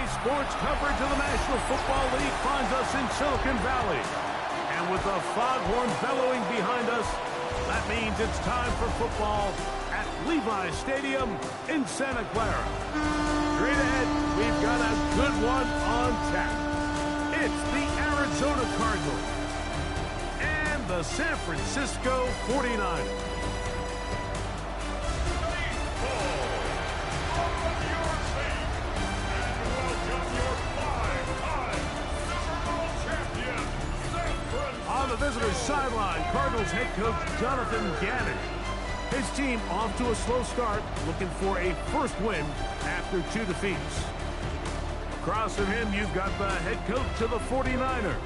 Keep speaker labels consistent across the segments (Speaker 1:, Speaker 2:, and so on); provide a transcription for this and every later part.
Speaker 1: Sports coverage of the National Football League finds us in Silicon Valley. And with the foghorn bellowing behind us, that means it's time for football at Levi Stadium in Santa Clara. Straight ahead, we've got a good one on tap. It's the Arizona Cardinals and the San Francisco 49ers. On the visitor's sideline, Cardinals head coach Jonathan Gannon. His team off to a slow start, looking for a first win after 2 defeats. Across from him, you've got the head coach of the 49ers.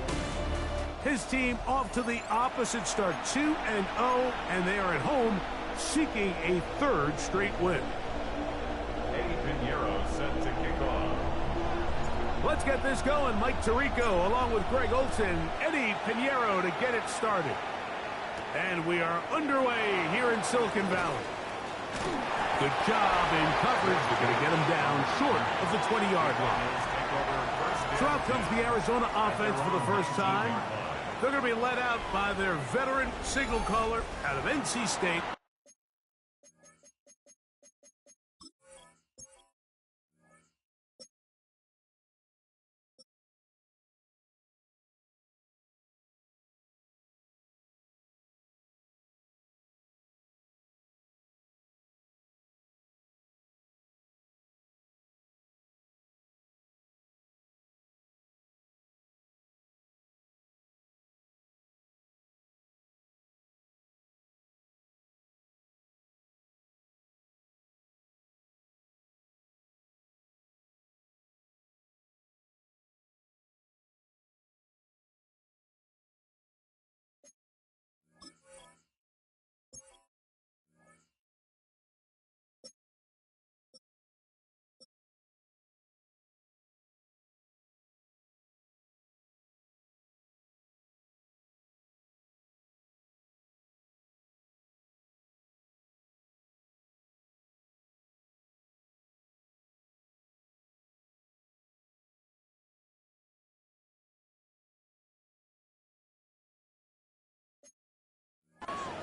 Speaker 1: His team off to the opposite start, 2-0, and they are at home seeking a 3rd straight win.
Speaker 2: Eddie Pinheiro set to kick off.
Speaker 1: Let's get this going. Mike Tirico along with Greg Olson, Eddie Pinheiro to get it started. And we are underway here in Silicon Valley. Good job in coverage. They're going to get him down short of the 20-yard line. So out comes the Arizona offense for the first time. They're going to be let out by their veteran signal caller out of NC State.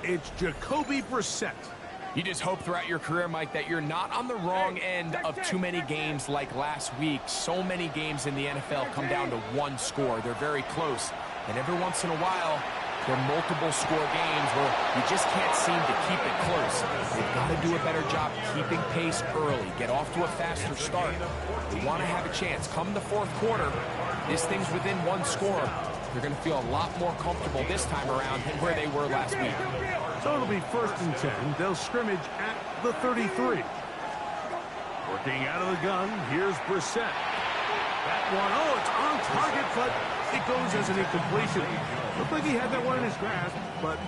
Speaker 1: It's Jacoby Brissett.
Speaker 3: You just hope throughout your career, Mike, that you're not on the wrong end of too many games like last week. So many games in the NFL come down to one score. They're very close. And every once in a while, there are multiple score games where you just can't seem to keep it close. They've got to do a better job keeping pace early, get off to a faster start. They want to have a chance. Come the fourth quarter, this thing's within one score. They're going to feel a lot more comfortable this time around than where they were last week.
Speaker 1: So it'll be 1st and 10. They'll scrimmage at the 33. Working out of the gun, here's Brissett. That one, oh, it's on target, but it goes as an incompletion. Looked like he had that one in his grasp, but...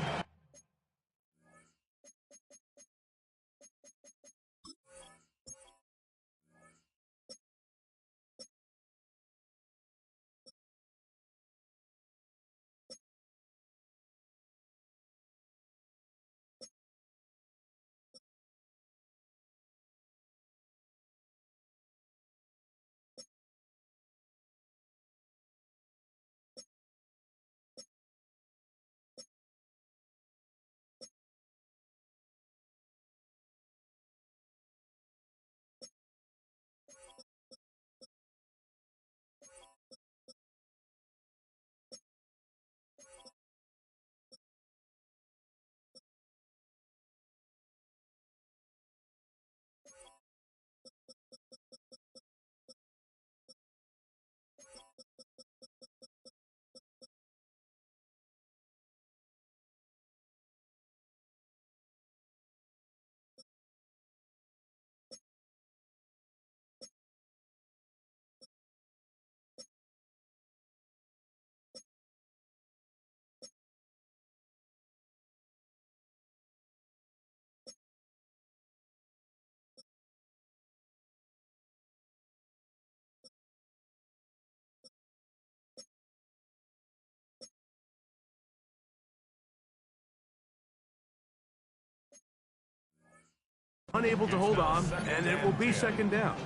Speaker 1: Unable to hold on, and it will be 2nd down.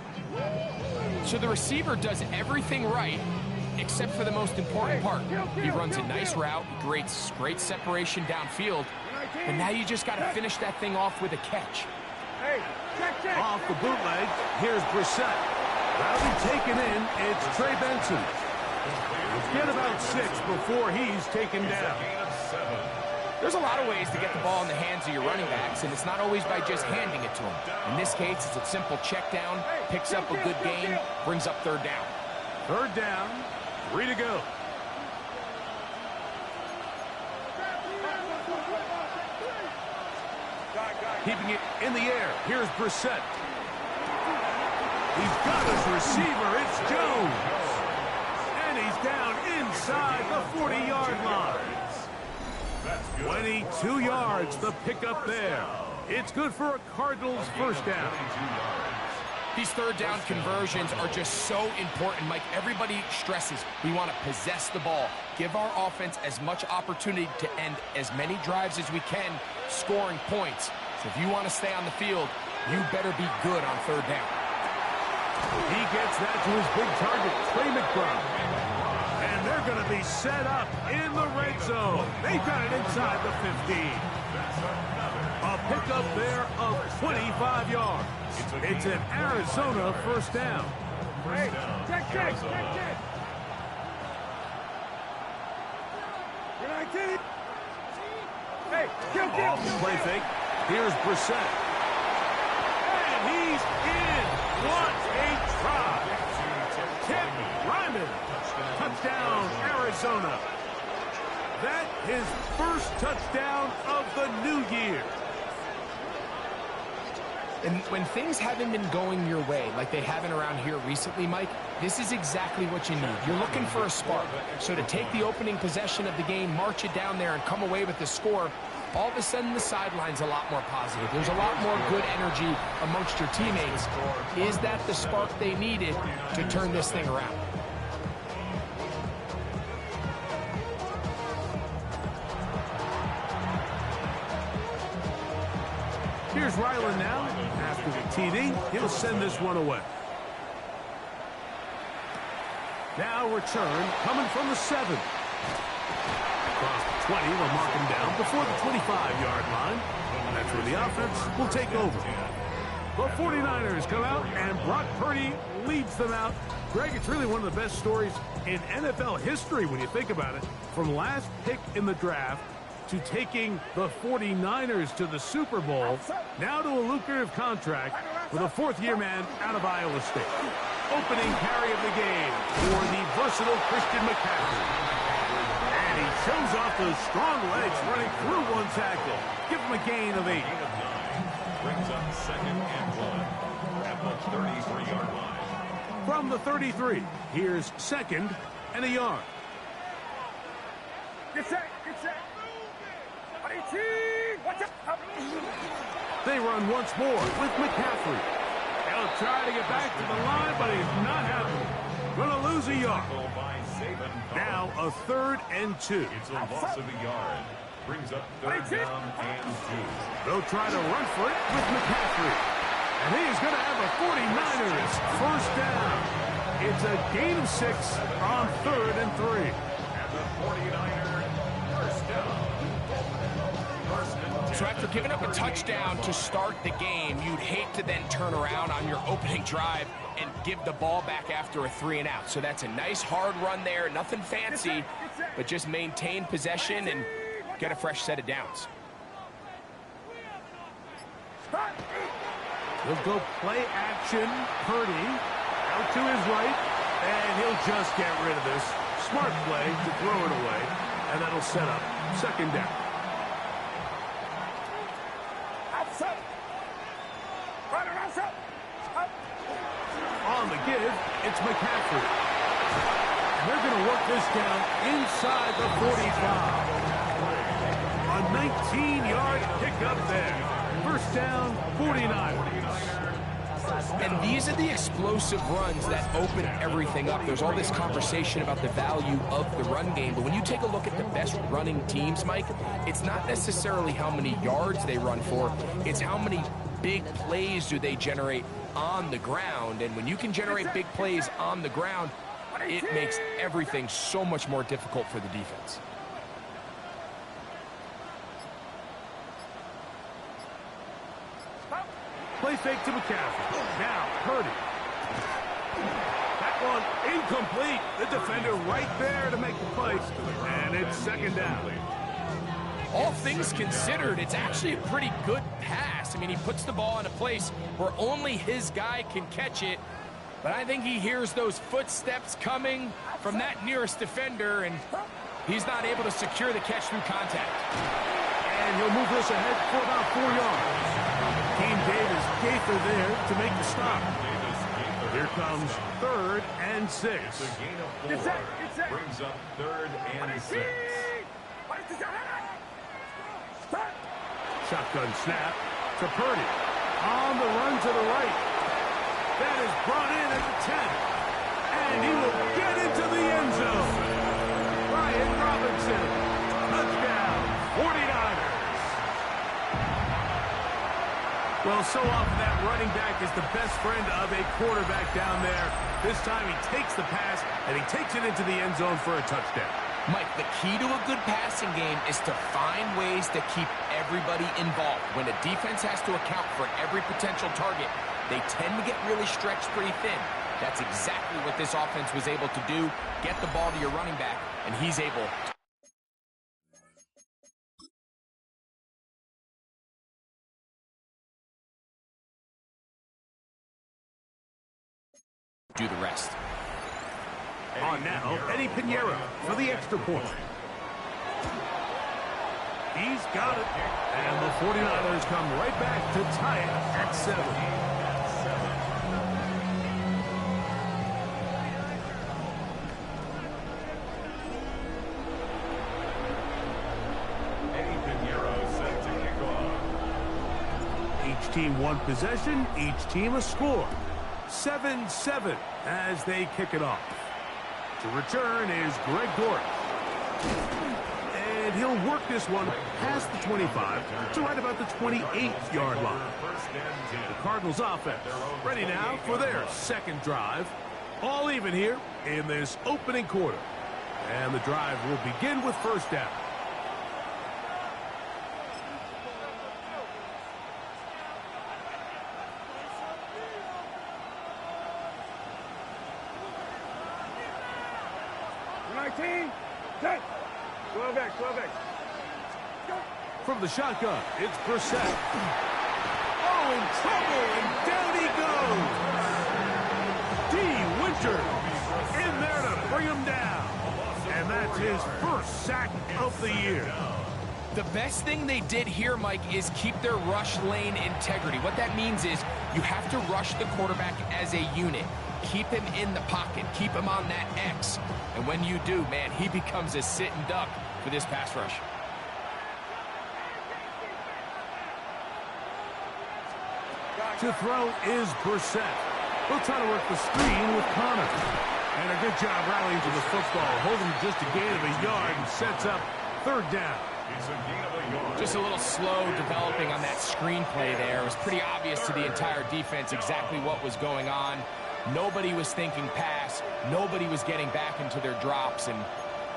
Speaker 3: So the receiver does everything right, except for the most important part. He runs a nice route, great separation downfield, and now you just got to finish that thing off with a catch.
Speaker 1: Off the bootleg, here's Brissett. That'll be taken in, it's Trey Benson. Get about 6 before he's taken down.
Speaker 3: There's a lot of ways to get the ball in the hands of your running backs, and it's not always by just handing it to them. In this case, it's a simple check down, picks up a good gain, brings up 3rd down.
Speaker 1: 3rd down, 3 to go. Keeping it in the air, here's Brissett. He's got his receiver, it's Jones. And he's down inside the 40-yard line. 22 yards, the pickup there. It's good for a Cardinals 1st down.
Speaker 3: These 3rd down conversions are just so important, Mike. Everybody stresses we want to possess the ball, give our offense as much opportunity to end as many drives as we can, scoring points. So if you want to stay on the field, you better be good on 3rd down.
Speaker 1: He gets that to his big target, Trey McBride. And they're going to be set up in the red zone. They've got it inside the 15. A pickup there of 25 yards. It's an Arizona 1st down.
Speaker 2: Hey, check.
Speaker 1: Off the play fake. Here's Brissett. And he's in. What a try. Tim Ryman. Touchdown, Arizona. That his 1st touchdown of the new year.
Speaker 3: And when things haven't been going your way, like they haven't around here recently, Mike, this is exactly what you need. You're looking for a spark. So to take the opening possession of the game, march it down there, and come away with the score, all of a sudden the sideline's a lot more positive. There's a lot more good energy amongst your teammates. Is that the spark they needed to turn this thing around?
Speaker 1: Here's Ryland now. After the TD, he'll send this one away. Now return coming from the 7. Across the 20, they'll mark him down before the 25-yard line. And that's where the offense will take over. The 49ers come out, and Brock Purdy leads them out. Greg, it's really one of the best stories in NFL history when you think about it. From last pick in the draft to taking the 49ers to the Super Bowl, now to a lucrative contract with a 4th-year man out of Iowa State. Opening carry of the game for the versatile Christian McCaffrey. And he shows off those strong legs running through one tackle. Give him a gain of 8.
Speaker 2: Brings up 2nd and 1 at the 33-yard line.
Speaker 1: From the 33, here's 2nd and a yard.
Speaker 4: Get set.
Speaker 1: They run once more with McCaffrey. He'll try to get back to the line, but he's not having it. Going to lose a yard. Now a 3rd and 2.
Speaker 2: It's a loss of a yard. Brings up 3rd down and 2.
Speaker 1: They'll try to run for it with McCaffrey. And he's going to have a 49ers 1st down. It's a gain of 6 on 3rd and 3.
Speaker 2: And the 49ers 1st down.
Speaker 3: So after giving up a touchdown to start the game, you'd hate to then turn around on your opening drive and give the ball back after a 3-and-out. So that's a nice hard run there, nothing fancy, but just maintain possession and get a fresh set of downs.
Speaker 1: He'll go play action. Purdy out to his right, and he'll just get rid of this. Smart play to throw it away, and that'll set up 2nd down. On the give, it's McCaffrey. And they're going to work this down inside the 45. A 19-yard pickup there. 1st down, 49ers.
Speaker 3: And these are the explosive runs that open everything up. There's all this conversation about the value of the run game, but when you take a look at the best running teams, Mike, it's not necessarily how many yards they run for, it's how many big plays do they generate on the ground. And when you can generate big plays on the ground, it makes everything so much more difficult for the defense.
Speaker 1: Play fake to McCaffrey. Now, Purdy. That one incomplete. The defender right there to make the play. And it's second down.
Speaker 3: All things considered, it's actually a pretty good pass. I mean, he puts the ball in a place where only his guy can catch it. But I think he hears those footsteps coming from that nearest defender, and he's not able to secure the catch through contact.
Speaker 1: And he'll move this ahead for about 4 yards. Team Davis Gaither there to make the stop. Here comes 3rd and 6.
Speaker 2: It's a gain of 4. Brings up 3rd and 6.
Speaker 1: Shotgun snap to Purdy. On the run to the right. That is brought in at the 10. And he will get into the end zone. Brian Robinson. Touchdown. 49ers. Well, so often that running back is the best friend of a quarterback down there. This time he takes the pass, and he takes it into the end zone for a touchdown.
Speaker 3: Mike, the key to a good passing game is to find ways to keep everybody involved. When a defense has to account for every potential target, they tend to get really stretched pretty thin. That's exactly what this offense was able to do. Get the ball to your running back, and he's able to do the rest.
Speaker 1: On now, Eddie Pinheiro for the extra point. He's got it. And the 49ers come right back to tie it at 7.
Speaker 2: Eddie Pinheiro set to kick off.
Speaker 1: Each team one possession, each team a score. 7-7 as they kick it off. To return is Greg Dortch. And he'll work this one past the 25 to right about the 28-yard line. The Cardinals offense ready now for their second drive. All even here in this opening quarter. And the drive will begin with first down. From the shotgun, it's Brissett. Oh, in trouble, and down he goes. D. Winters in there to bring him down. And that's his first sack of the year.
Speaker 3: The best thing they did here, Mike, is keep their rush lane integrity. What that means is you have to rush the quarterback as a unit. Keep him in the pocket. Keep him on that X. And when you do, man, he becomes a sitting duck for this pass rush.
Speaker 1: To throw is Brissett. He'll try to work the screen with Connor. And a good job rallying to the football. Holding just a gain of a yard and sets up third down.
Speaker 3: Just a little slow developing on that screenplay there. It was pretty obvious to the entire defense exactly what was going on. Nobody was thinking pass. Nobody was getting back into their drops, and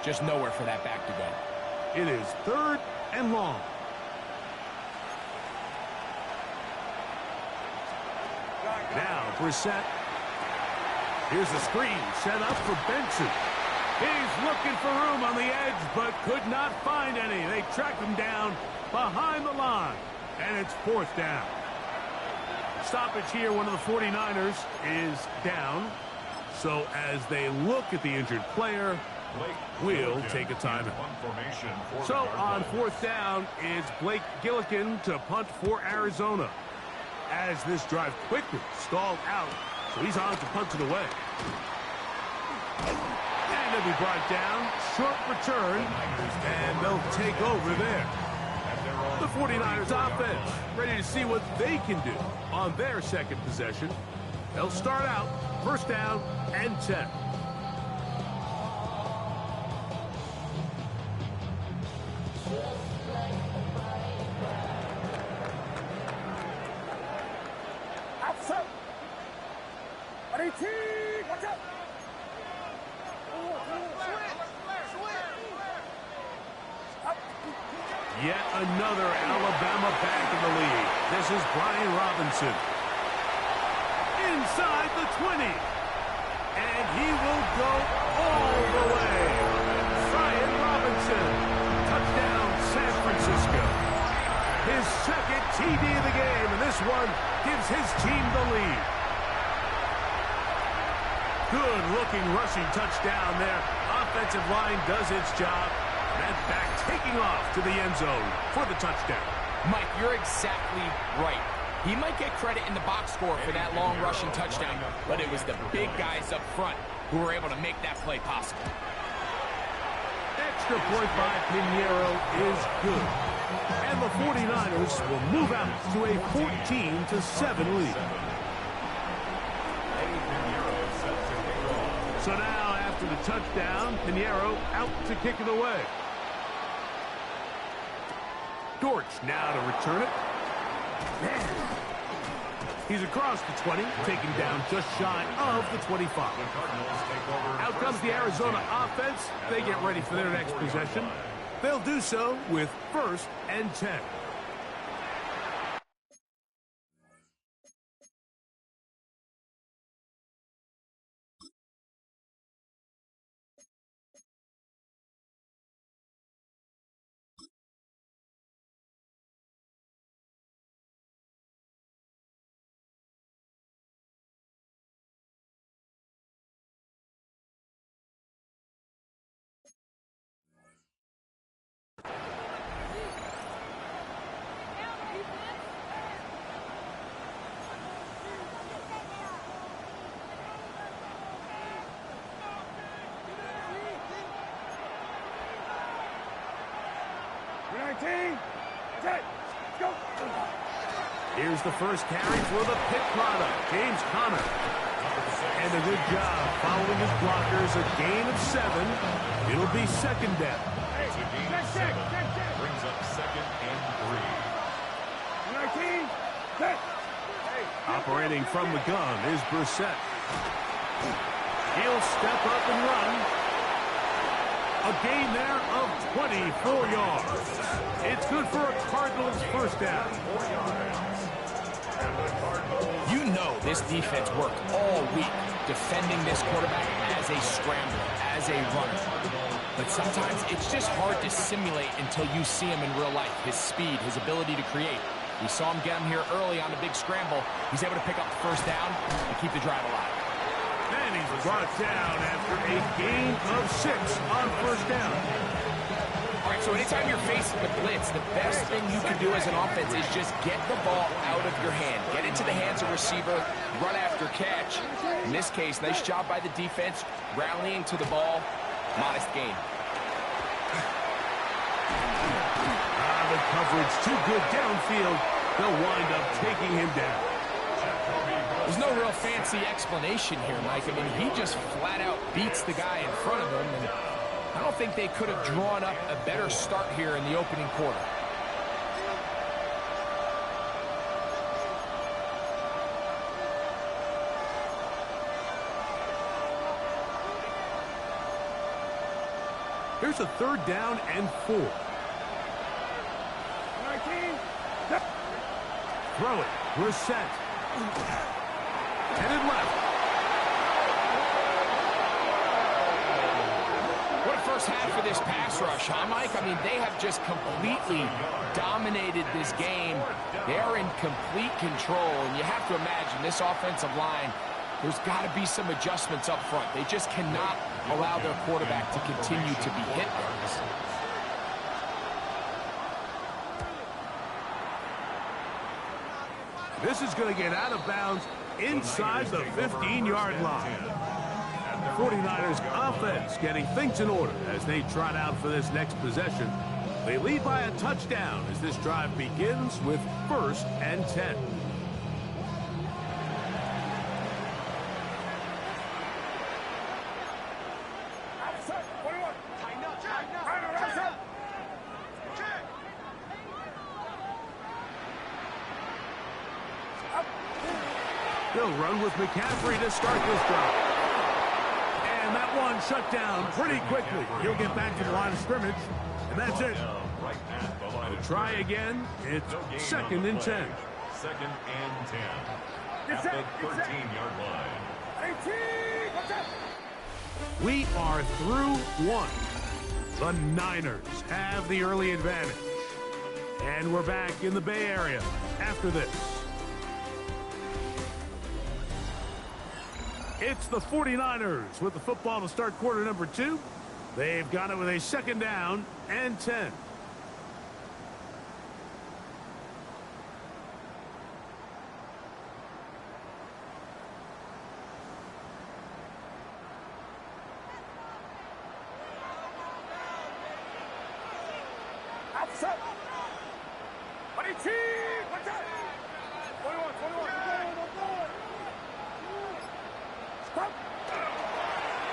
Speaker 3: just nowhere for that back to go.
Speaker 1: It is 3rd and long. Now, Brissett. Here's the screen set up for Benson. He's looking for room on the edge, but could not find any. They track him down behind the line, and it's 4th down. Stoppage here, one of the 49ers is down. So as they look at the injured player, we'll take a timeout. So on 4th down, it's Blake Gillikin to punt for Arizona. As this drive quickly stalled out, so he's on to punt it away. And they'll be brought down, short return, and they'll take over there. The 49ers offense ready to see what they can do on their second possession. They'll start out 1st down and 10. Yet another Alabama back in the lead. This is Brian Robinson. Inside the 20. And he will go all the way. Brian Robinson. Touchdown, San Francisco. His second TD of the game, and this one gives his team the lead. Good-looking rushing touchdown there. Offensive line does its job. That back taking off to the end zone for the touchdown.
Speaker 3: Mike, you're exactly right. He might get credit in the box score for that long rushing touchdown, but it was the big guys up front who were able to make that play possible.
Speaker 1: Extra point by Pinheiro is good. And the 49ers will move out to a 14-7 lead. So now, after the touchdown, Pinheiro out to kick it away. Dortch now to return it. He's across the 20, taken down just shy of the 25. Out comes the Arizona offense. They get ready for their next possession. They'll do so with 1st and 10. Here's the first carry for the Pitt product, James Conner. And a good job following his blockers, a gain of 7. It'll be 2nd down.
Speaker 2: It's a gain of 7. Brings up 2nd and 3.
Speaker 1: Operating from the gun is Brissett. He'll step up and run. A gain there of 24 yards. It's good for a Cardinals first down.
Speaker 3: You know this defense worked all week defending this quarterback as a scrambler, as a runner. But sometimes it's just hard to simulate until you see him in real life. His speed, his ability to create. We saw him get him here early on a big scramble. He's able to pick up the first down and keep the drive alive.
Speaker 1: And he's brought down after a gain of 6 on first down.
Speaker 3: All right, so anytime you're facing the blitz, the best thing you can do as an offense is just get the ball out of your hand. Get into the hands of receiver, run after catch. In this case, nice job by the defense, rallying to the ball. Modest gain.
Speaker 1: The coverage too good downfield. They'll wind up taking him down.
Speaker 3: There's no real fancy explanation here, Mike. I mean, he just flat out beats the guy in front of him, and I don't think they could have drawn up a better start here in the opening quarter.
Speaker 1: Here's a 3rd down and 4. Throw it. Brissett. Headed left.
Speaker 3: What a first half for this pass rush, huh, Mike? I mean, they have just completely dominated this game. They are in complete control, and you have to imagine this offensive line, there's got to be some adjustments up front. They just cannot allow their quarterback to continue to be hit.
Speaker 1: This is going to get out of bounds inside the 15-yard line. 49ers offense getting things in order as they trot out for this next possession. They lead by a touchdown as this drive begins with 1st and 10. They'll run with McCaffrey to start this drive. And that one shut down pretty quickly. He'll get back to the line of scrimmage, and that's it. To try again, it's 2nd and 10.
Speaker 2: 2nd and 10. At the 13-yard line.
Speaker 1: We are through one. The Niners have the early advantage. And we're back in the Bay Area after this. It's the 49ers with the football to start quarter number 2. They've got it with a 2nd down and 10.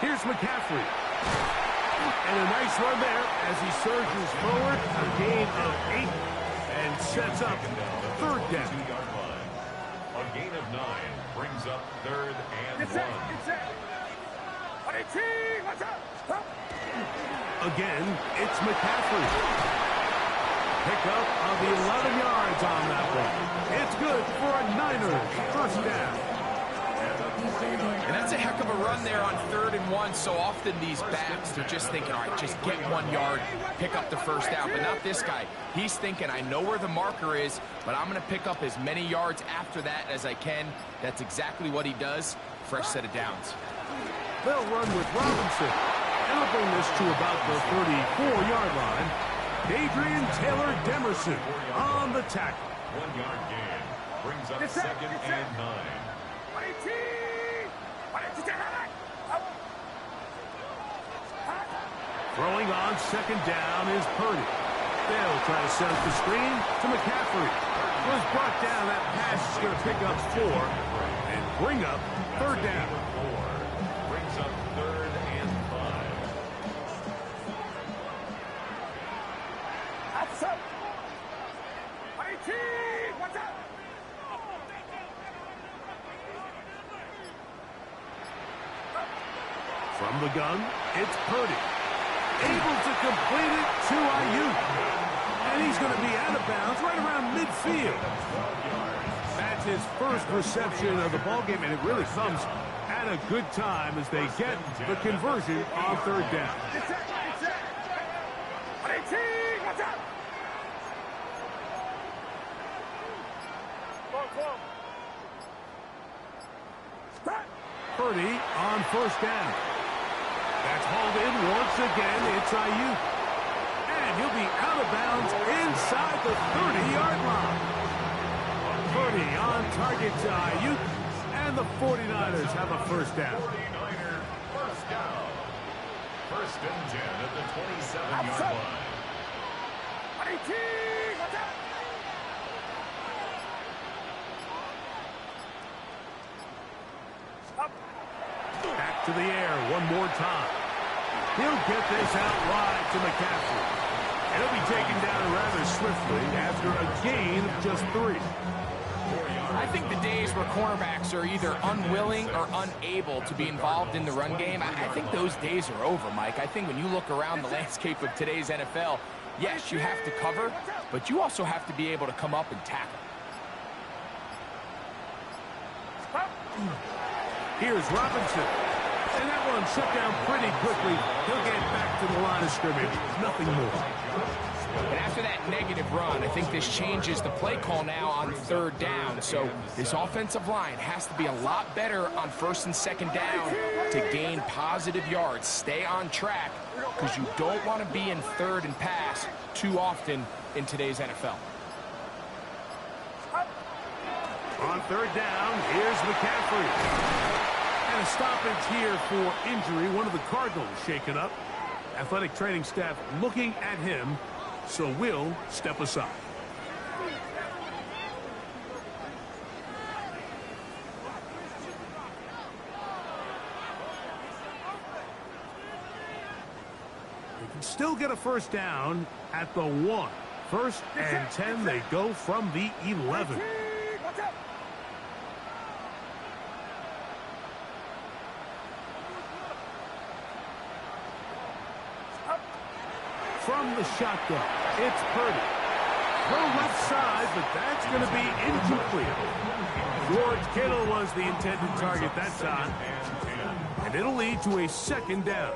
Speaker 1: Here's McCaffrey. And a nice run there as he surges forward. A gain of 8 and sets up 3rd down.
Speaker 2: A gain of 9 brings up 3rd and 1.
Speaker 1: Again, it's McCaffrey. Pickup of the 11 yards on that one. It's good for a Niners 1st down.
Speaker 3: And that's a heck of a run there on 3rd and 1. So often these backs, they're just thinking, all right, just get 1 yard, pick up the 1st down. But not this guy. He's thinking, I know where the marker is, but I'm going to pick up as many yards after that as I can. That's exactly what he does. Fresh set of downs.
Speaker 1: They'll run with Robinson. And they'll bring this to about the 34-yard line. Adrian Taylor Demerson on the tackle.
Speaker 2: 1 yard gain brings up 2nd and 9.
Speaker 1: Throwing on 2nd down is Purdy. They'll try to set up the screen to McCaffrey. Was brought down. That pass is going to pick up 4 and bring up 3rd down.
Speaker 2: 4 brings up 3rd and 5.
Speaker 1: From the gun, it's Purdy. Able to complete it to Ayuk. And he's going to be out of bounds right around midfield. That's his first reception of the ballgame, and it really comes at a good time as they get the conversion on 3rd down. Purdy on 1st down. That's hauled in once again. It's Ayuk. And he'll be out of bounds inside the 30-yard line. Purdy on target to Ayuk. And the 49ers have a 1st down.
Speaker 2: 49er 1st down. 1st and 10 at the 27-yard line.
Speaker 1: Back to the air one more time. He'll get this out wide to McCaffrey. And he'll be taken down rather swiftly after a gain of just 3.
Speaker 3: I think the days where cornerbacks are either unwilling or unable to be involved in the run game, I think those days are over, Mike. I think when you look around the landscape of today's NFL, yes, you have to cover, but you also have to be able to come up and tackle.
Speaker 1: Here's Robinson. And that one shut down pretty quickly. He'll get back to the line of scrimmage. Nothing more.
Speaker 3: And after that negative run, I think this changes the play call now on 3rd down. So this offensive line has to be a lot better on 1st and 2nd down to gain positive yards. Stay on track because you don't want to be in 3rd and pass too often in today's NFL.
Speaker 1: On 3rd down, here's McCaffrey. And a stoppage here for injury. One of the Cardinals shaken up. Athletic training staff looking at him, so we'll step aside. They can still get a 1st down at the 1. 1st and 10, they go from the 11. from the shotgun. It's Purdy. Throw left side, but that's going to be incomplete. George Kittle was the intended target that time. And it'll lead to a second down.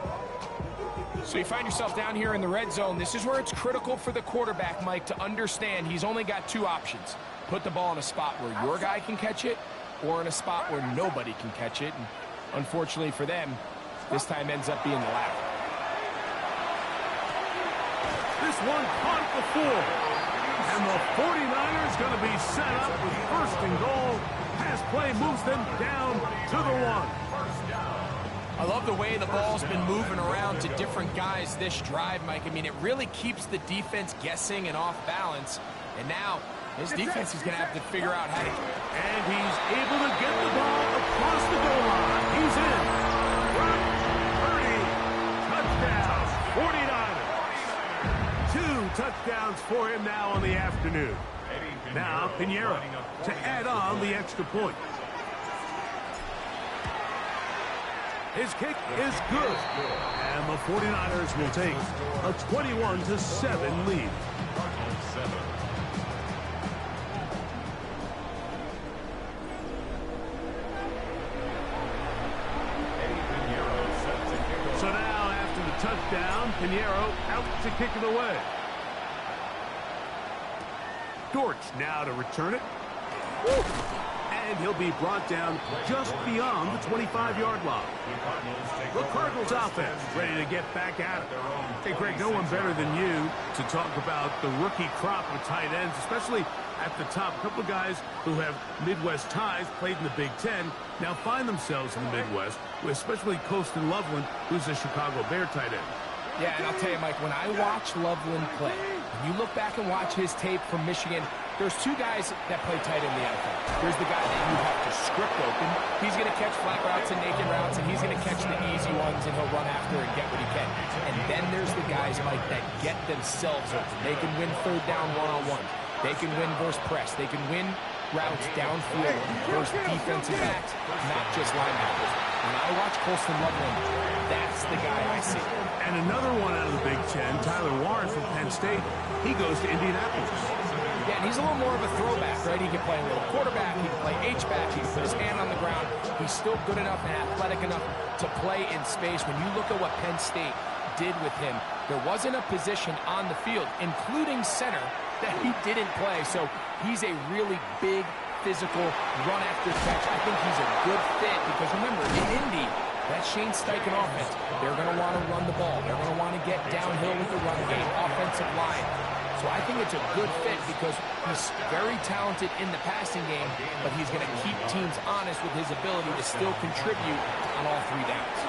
Speaker 3: So you find yourself down here in the red zone. This is where it's critical for the quarterback, Mike, to understand he's only got two options. Put the ball in a spot where your guy can catch it or in a spot where nobody can catch it. And unfortunately for them, this time ends up being the latter.
Speaker 1: This one caught at the 4. And the 49ers going to be set up with first and goal. Pass play moves them down to the 1.
Speaker 3: I love the way the ball's been moving around to different guys this drive, Mike. I mean, it really keeps the defense guessing and off balance. And now, this defense is going to have to figure out how to...
Speaker 1: And he's able to get the ball across the goal line. He's in. Brock Purdy. Touchdown. 49ers. 2 touchdowns for him now on the afternoon. Now, Pinheiro to add on the extra point. His kick is good. And the 49ers will take a 21-7 lead. So now, after the touchdown, Pinheiro out to kick it away. Dortch now to return it. Woo! And he'll be brought down just beyond the 25-yard line. The Cardinals offense ready to get back at it. Hey, Greg, no one better than you to talk about the rookie crop of tight ends, especially at the top. A couple of guys who have Midwest ties, played in the Big Ten, now find themselves in the Midwest, especially Colston Loveland, who's a Chicago Bear tight end.
Speaker 3: Yeah, and I'll tell you, Mike, when I watch Loveland play, when you look back and watch his tape from Michigan, there's two guys that play tight in the NFL. There's the guy that you have to script open. He's going to catch flat routes and naked routes, and he's going to catch the easy ones, and he'll run after and get what he can. And then there's the guys, Mike, that get themselves open. They can win third down one-on-one. They can win versus press. They can win routes downfield versus defensive backs, not just linebackers. When I watch Colston Loveland, that's the guy I see.
Speaker 1: And another one out of the Big Ten, Tyler Warren from Penn State. He goes to Indianapolis.
Speaker 3: Yeah, and he's a little more of a throwback, right? He can play a little quarterback, he can play H-back, he can put his hand on the ground. He's still good enough and athletic enough to play in space. When you look at what Penn State did with him, there wasn't a position on the field, including center, that he didn't play. So he's a really big, physical, run-after-catch. I think he's a good fit because, remember, in Indy, that Shane Steichen offense, they're going to want to run the ball. They're going to want to get downhill with the run game, offensive line. So I think it's a good fit because he's very talented in the passing game, but he's going to keep teams honest with his ability to still contribute on all 3 downs.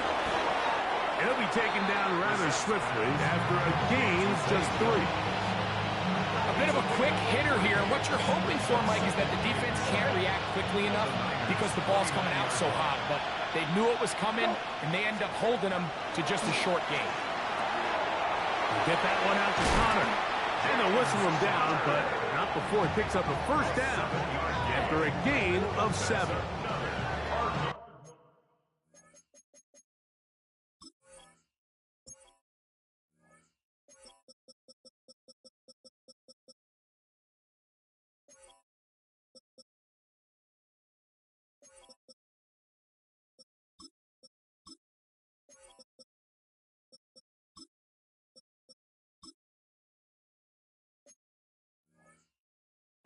Speaker 1: He'll be taken down rather swiftly after a gain of just 3.
Speaker 3: A bit of a quick hitter here. And what you're hoping for, Mike, is that the defense can't react quickly enough because the ball's coming out so hot. But they knew it was coming, and they end up holding them to just a short gain.
Speaker 1: Get that one out to Connor. And they'll whistle him down, but not before he picks up a first down after a gain of 7.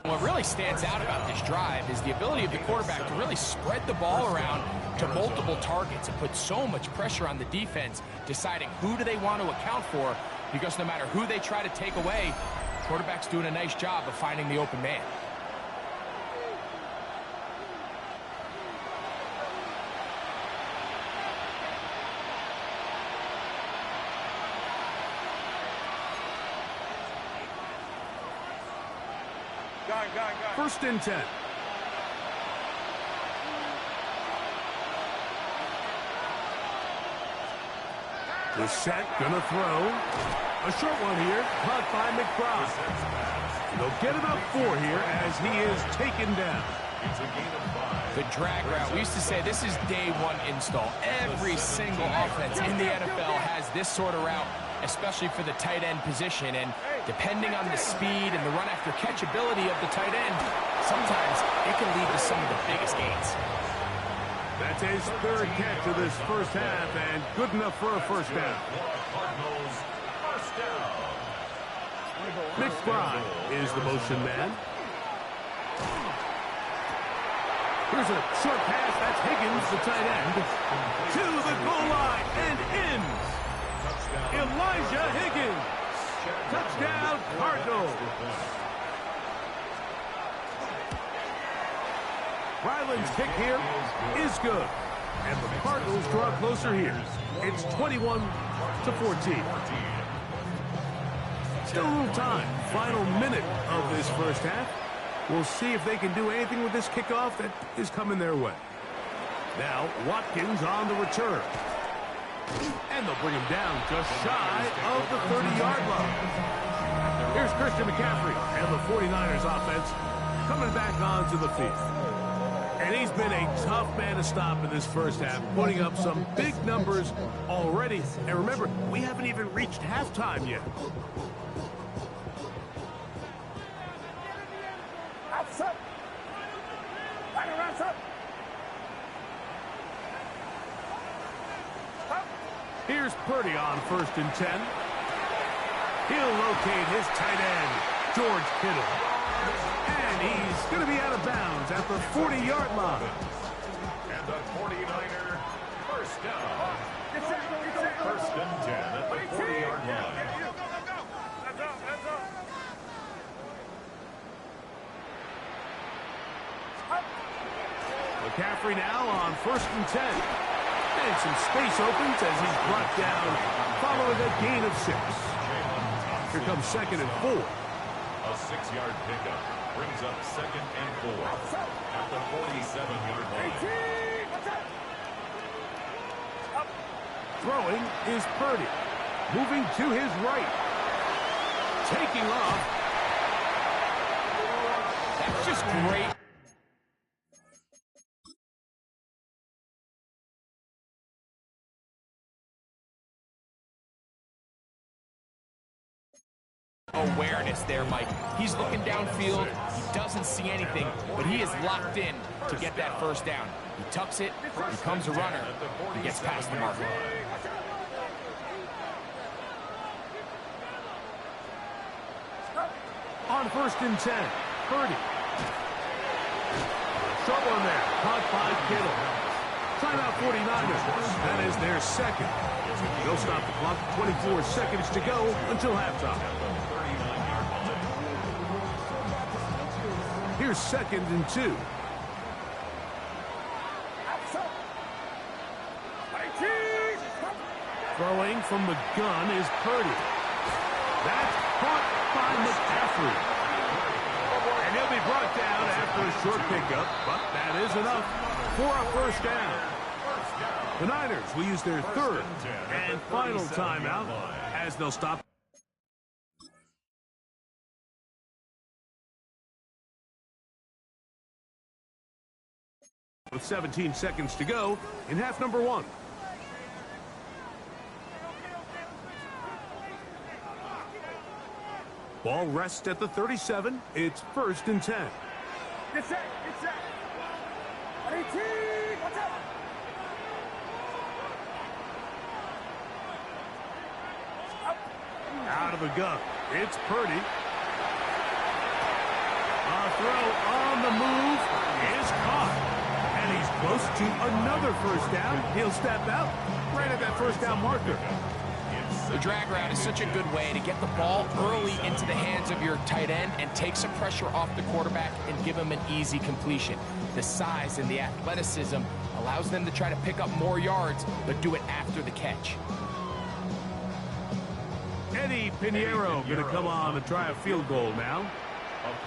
Speaker 3: What really stands out about this drive is the ability of the quarterback to really spread the ball around to multiple targets and put so much pressure on the defense, deciding who do they want to account for, because no matter who they try to take away, the quarterback's doing a nice job of finding the open man.
Speaker 1: First and 10. The set, gonna throw. A short one here, caught by McBride. They'll get about 4 here as he is taken down.
Speaker 3: The drag route. We used to say this is day 1 install. Every single offense in the NFL has this sort of route especially for the tight end position. And depending on the speed and the run after catch ability of the tight end, sometimes it can lead to some of the biggest gains.
Speaker 1: That's his third catch of this first half, and good enough for a first down.
Speaker 2: Cardinals, first down.
Speaker 1: McBride is the motion man. Here's a short pass. That's Higgins, the tight end, to the goal line and in. Elijah Higgins. Touchdown, Cardinals. Ryland's kick here is good. And the Cardinals draw closer here. It's 21-14. Still a little time. Final minute of this first half. We'll see if they can do anything with this kickoff that is coming their way. Now, Watkins on the return. And they'll bring him down just shy of the 30-yard line. Here's Christian McCaffrey and the 49ers offense coming back onto the field. And he's been a tough man to stop in this first half, putting up some big numbers already. And remember, we haven't even reached halftime yet. Here's Purdy on 1st and 10. He'll locate his tight end, George Kittle. And he's going to be out of bounds at the 40-yard line.
Speaker 2: And the 49er, first down. First and 10 at the 40-yard line.
Speaker 1: McCaffrey now on 1st and 10. And some space opens as he's brought down following a gain of 6. Here comes 2nd and 4.
Speaker 2: A 6-yard pickup brings up 2nd and 4 at the 47-yard line.
Speaker 1: Throwing is Purdy. Moving to his right. Taking off.
Speaker 3: That's just great. Awareness there, Mike. He's looking downfield. He doesn't see anything, but he is locked in to get that first down. He tucks it, becomes a runner, he gets past the marker.
Speaker 1: On 1st and 10, Purdy. Trouble in there, caught by Kittle. Timeout 49ers. That is their second. They'll stop the clock. 24 seconds to go until halftime. Here's 2nd and 2. Throwing from the gun is Purdy. That's caught by McCaffrey. And he'll be brought down after a short pickup, but that is enough for a first down. The Niners will use their third and final timeout as they'll stop. With 17 seconds to go in half number 1. Ball rests at the 37. It's 1st and 10.
Speaker 4: Get set.
Speaker 1: Out of the gun. It's Purdy. A throw on the move is caught. And he's close to another first down. He'll step out right at that first down marker.
Speaker 3: The drag route is such a good way to get the ball early into the hands of your tight end and take some pressure off the quarterback and give him an easy completion. The size and the athleticism allows them to try to pick up more yards, but do it after the catch.
Speaker 1: Eddie Pinheiro going to come on to try a field goal now.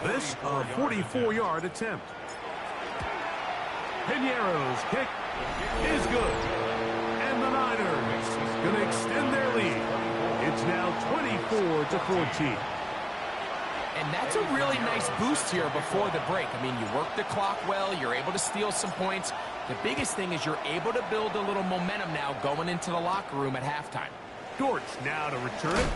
Speaker 1: This a 44-yard attempt. Pinheiro's kick is good. And the Niners going to extend their lead. It's now 24-14.
Speaker 3: And that's a really nice boost here before the break. I mean, you work the clock well, you're able to steal some points. The biggest thing is you're able to build a little momentum now going into the locker room at halftime.
Speaker 1: Dortch now to return it.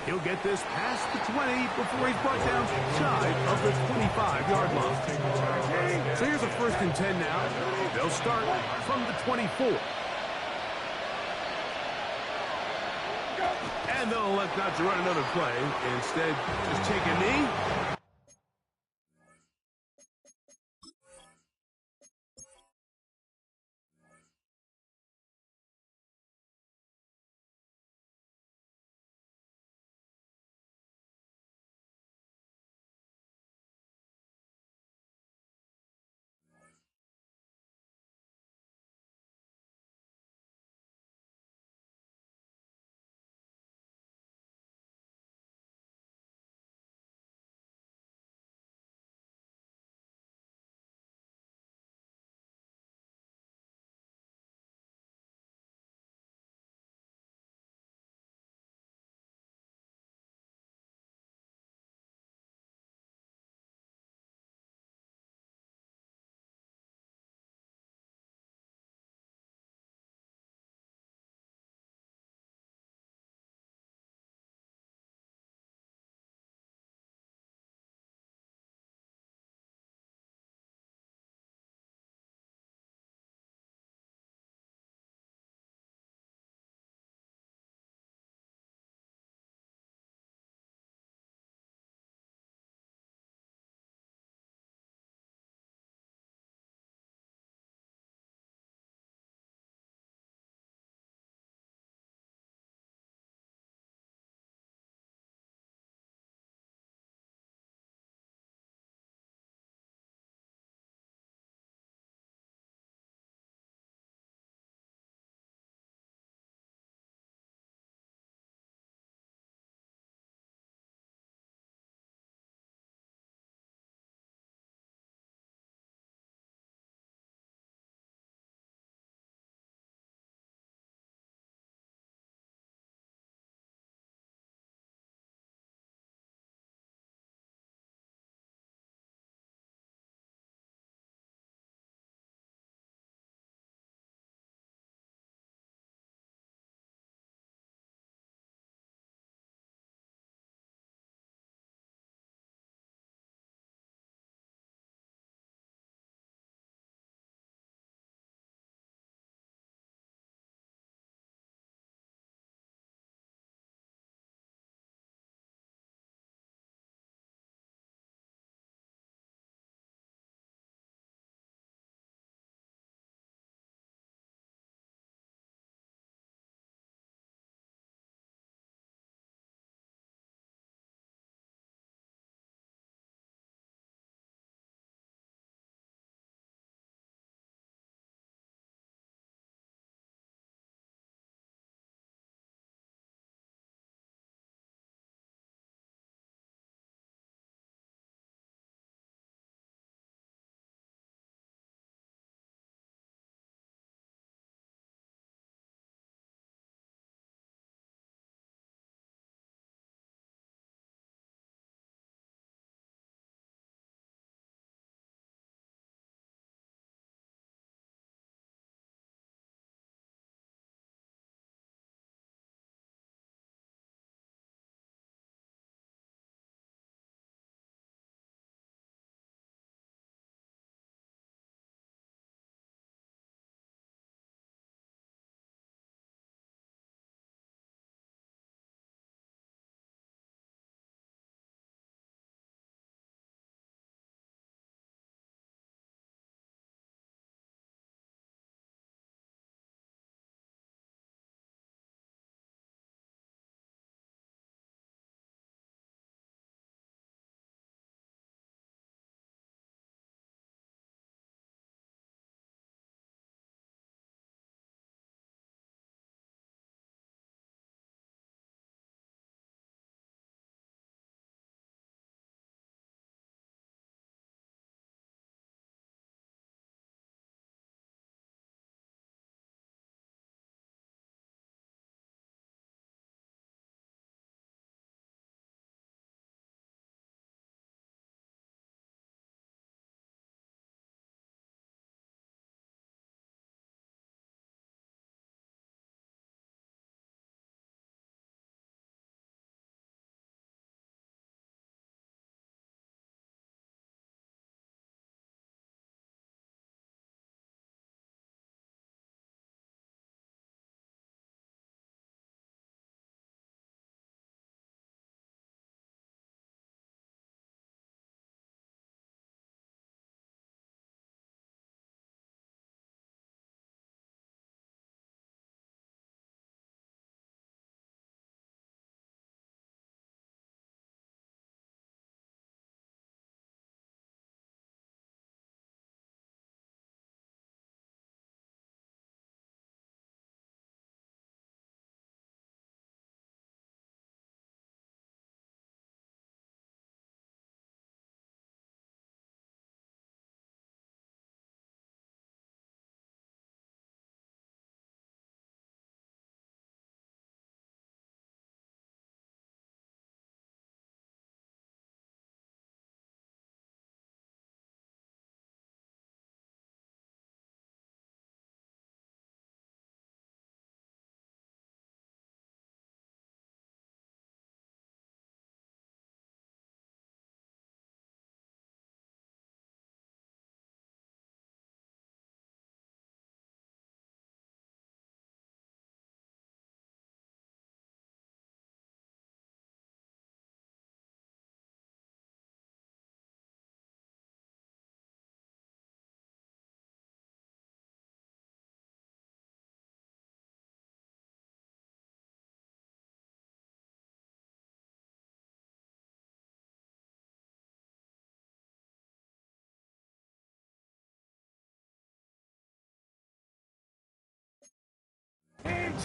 Speaker 1: He'll get this past the 20 before he's brought down shy of the 25-yard line. So here's a 1st and 10 now. They'll start from the 24. And they'll elect not to run another play. Instead, just take a knee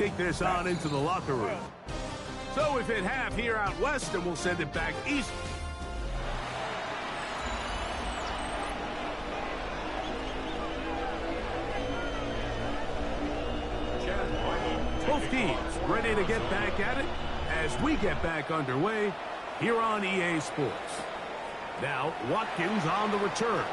Speaker 1: take this on into the locker room. So we've hit half here out west, and we'll send it back east. Both teams ready to get back at it as we get back underway here on EA Sports. Now, Watkins on the return.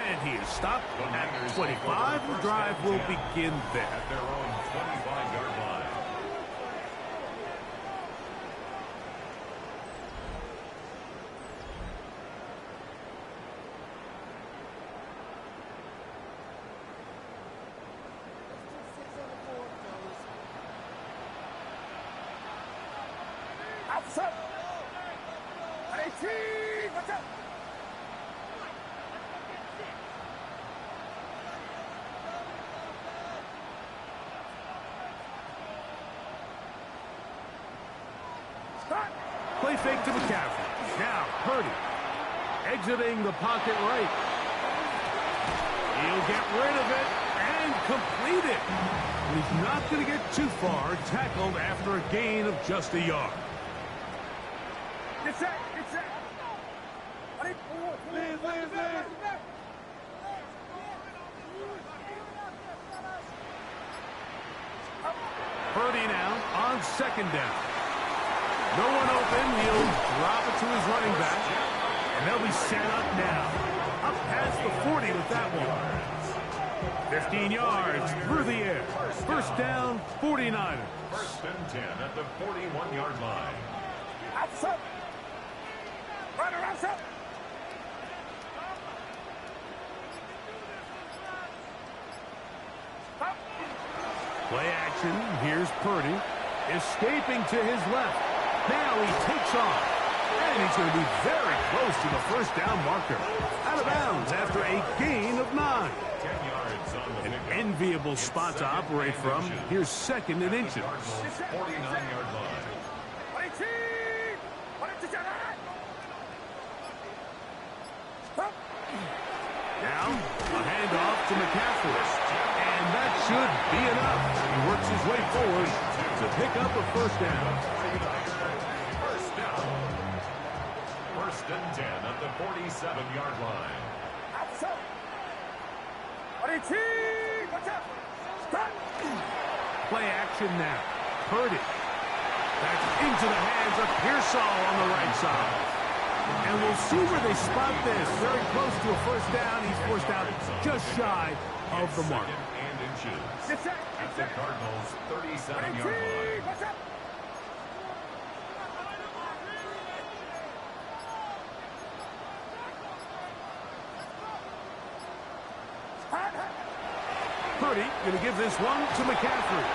Speaker 1: And he is stopped at 25. The drive will begin there.
Speaker 2: At their own 25-yard line.
Speaker 1: Play fake to McCaffrey. Now, Purdy. Exiting the pocket right. He'll get rid of it and complete it. He's not going to get too far, tackled after a gain of just a yard.
Speaker 4: Get set, get set. Leave.
Speaker 1: Purdy now on second down. No one open. He'll drop it to his running back. And they'll be set up now. Up past the 40 with that one. 15 yards through the air. First down, 49ers.
Speaker 2: First and 10 at the 41-yard line.
Speaker 4: Outside. Runner outside.
Speaker 1: Play action. Here's Purdy. Escaping to his left. Now he takes off. And he's going to be very close to the first down marker. Out of bounds after a gain of 9.
Speaker 2: 10 yards on the
Speaker 1: An
Speaker 2: pickup.
Speaker 1: enviable spot to operate from. Here's second and inches.
Speaker 2: Cardinals 49-yard line.
Speaker 1: Now, a handoff to McCaffrey. And that should be enough. He works his way forward to pick up a first down.
Speaker 2: First down. First and 10 at the 47-yard line.
Speaker 1: Play action now. Purdy. Back into the hands of Pearsall on the right side. And we'll see where they spot this. Very close to a first down. He's forced out just shy of the mark.
Speaker 2: Second and inches. At the Cardinals 37-yard line.
Speaker 1: Purdy going to give this one to McCaffrey.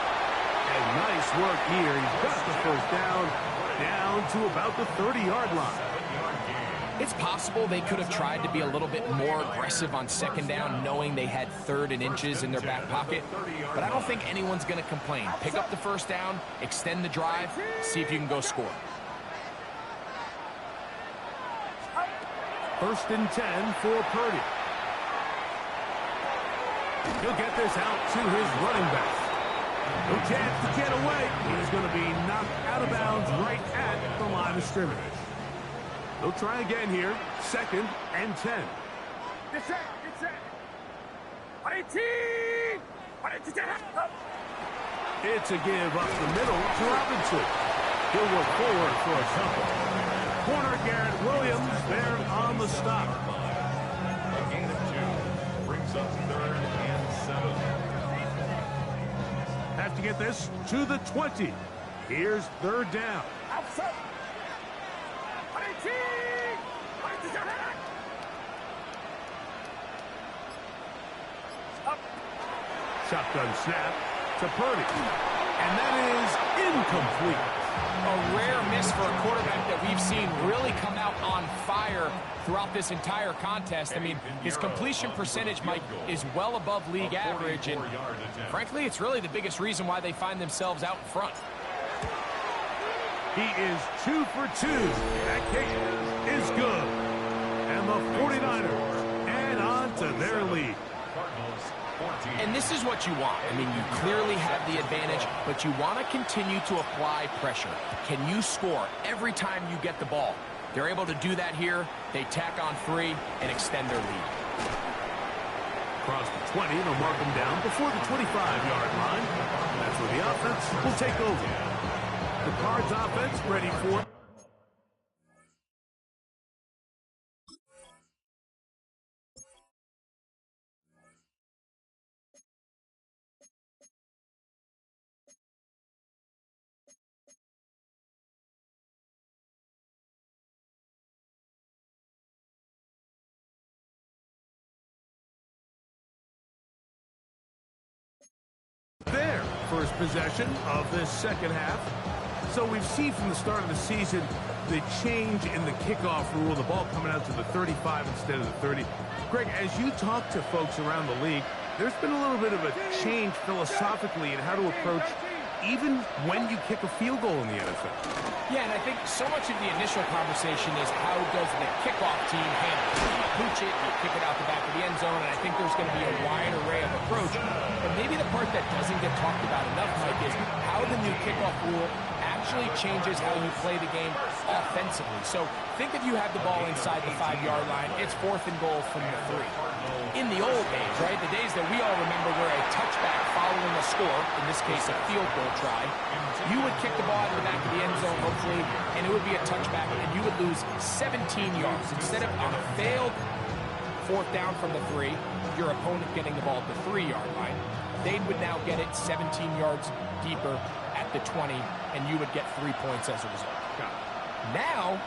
Speaker 1: And nice work here. He's got the first down to about the 30-yard line.
Speaker 3: It's possible they could have tried to be a little bit more aggressive on second down, knowing they had third and inches in their back pocket. But I don't think anyone's going to complain. Pick up the first down, extend the drive, see if you can go score.
Speaker 1: First and 10 for Purdy. He'll get this out to his running back. No chance to get away. He's going to be knocked out of bounds right at the line of scrimmage. They'll try again here. Second and 10.
Speaker 4: Get set, get set.
Speaker 1: It's a give up the middle to Robinson. He'll work forward for a couple. Corner Garrett Williams there on the stop.
Speaker 2: A gain of 2 brings up third and 7.
Speaker 1: Have to get this to the 20. Here's third down.
Speaker 4: Outside.
Speaker 1: Shotgun snap to Purdy. And that is incomplete.
Speaker 3: A rare miss for a quarterback that we've seen really come out on fire throughout this entire contest. I mean, his completion percentage, Mike, is well above league average. And frankly, it's really the biggest reason why they find themselves out in front.
Speaker 1: He is 2 for 2. That kick is good. And the 49ers add on to their lead.
Speaker 2: Cardinals
Speaker 3: And this is what you want. I mean, you clearly have the advantage, but you want to continue to apply pressure. Can you score every time you get the ball? They're able to do that here. They tack on 3 and extend their lead.
Speaker 1: Across the 20, they'll mark them down before the 25-yard line. That's where the offense will take over. The Cards offense ready for... Their first possession of this second half. So we've seen from the start of the season the change in the kickoff rule, the ball coming out to the 35 instead of the 30. Greg, as you talk to folks around the league, there's been a little bit of a change philosophically in how to approach even when you kick a field goal in the NFL.
Speaker 3: Yeah, and I think so much of the initial conversation is how does the kickoff team handle it? You pooch it, you kick it out the back of the end zone, and I think there's going to be a wide array of approach. But maybe the part that doesn't get talked about enough, Mike, is how the new kickoff rule actually changes how you play the game offensively. So think if you have the ball inside the 5-yard line, it's 4th and goal from the 3. In the old days, right, the days that we all remember were a touchback following a score, in this case a field goal try, you would kick the ball out of the back of the end zone, hopefully, and it would be a touchback, and you would lose 17 yards. Instead of on a failed 4th down from the 3, your opponent getting the ball at the 3-yard line, they would now get it 17 yards deeper at the 20, and you would get 3 points as a result. Now,